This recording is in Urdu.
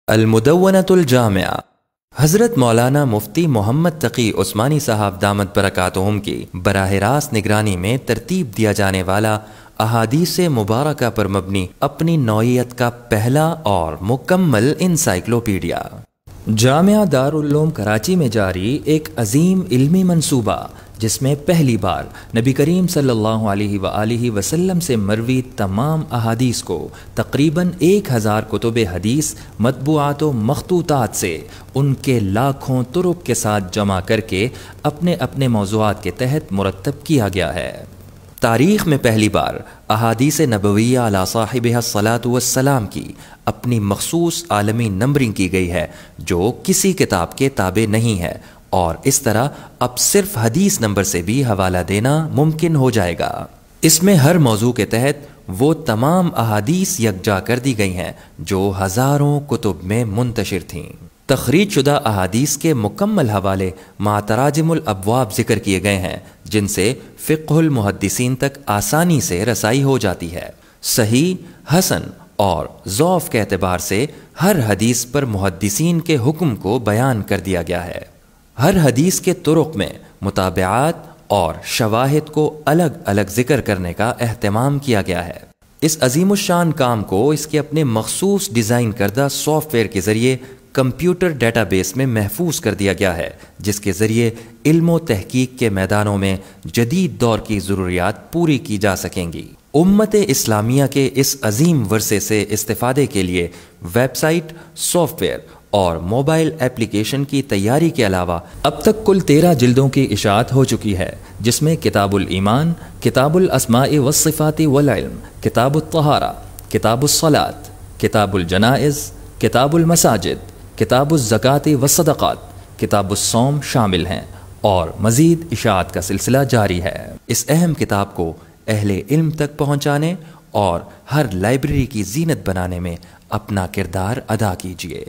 المدونۃ الجامعہ حضرت مولانا مفتی محمد تقی عثمانی صاحب دامت برکاتہم کی براہ راست نگرانی میں ترتیب دیا جانے والا احادیث مبارکہ پر مبنی اپنی نوعیت کا پہلا اور مکمل انسائکلوپیڈیا، جامعہ دارالعلوم کراچی میں جاری ایک عظیم علمی منصوبہ جس میں پہلی بار نبی کریم صلی اللہ علیہ وآلہ وسلم سے مروی تمام احادیث کو تقریباً 1000 کتب حدیث مطبوعات و مخطوطات سے ان کے لاکھوں طرق کے ساتھ جمع کر کے اپنے اپنے موضوعات کے تحت مرتب کیا گیا ہے۔ تاریخ میں پہلی بار احادیث نبویہ علی صاحبہ الصلاۃ والسلام کی اپنی مخصوص عالمی نمبرنگ کی گئی ہے جو کسی کتاب کے تابع نہیں ہے، اور اس طرح اب صرف حدیث نمبر سے بھی حوالہ دینا ممکن ہو جائے گا۔ اس میں ہر موضوع کے تحت وہ تمام احادیث یکجا کر دی گئی ہیں جو ہزاروں کتب میں منتشر تھیں۔ تخریج شدہ احادیث کے مکمل حوالے مع تراجم الابواب ذکر کیے گئے ہیں جن سے فقہ المحدثین تک آسانی سے رسائی ہو جاتی ہے۔ صحیح، حسن اور ضعف کے اعتبار سے ہر حدیث پر محدثین کے حکم کو بیان کر دیا گیا ہے۔ ہر حدیث کے طرق میں متابعات اور شواہد کو الگ الگ ذکر کرنے کا اہتمام کیا گیا ہے۔ اس عظیم الشان کام کو اس کے اپنے مخصوص ڈیزائن کردہ سافٹ ویئر کے ذریعے کمپیوٹر ڈیٹا بیس میں محفوظ کر دیا گیا ہے، جس کے ذریعے علم و تحقیق کے میدانوں میں جدید دور کی ضروریات پوری کی جا سکیں گی۔ امت اسلامیہ کے اس عظیم ورثے سے استفادے کے لیے ویب سائٹ، سافٹ ویئر اور موبائل ایپلیکیشن کی تیاری کے علاوہ اب تک کل 13 جلدوں کی اشاعت ہو چکی ہے، جس میں کتاب الایمان، کتاب الاسماء والصفات والعلم، کتاب الطہارہ، کتاب الصلاۃ، کتاب الجنائز، کتاب المساجد، کتاب الزکوٰۃ والصدقات، کتاب الصوم شامل ہیں، اور مزید اشاعت کا سلسلہ جاری ہے۔ اس اہم کتاب کو اہل علم تک پہنچانے اور ہر لائبریری کی زینت بنانے میں اپنا کردار ادا کیجیے۔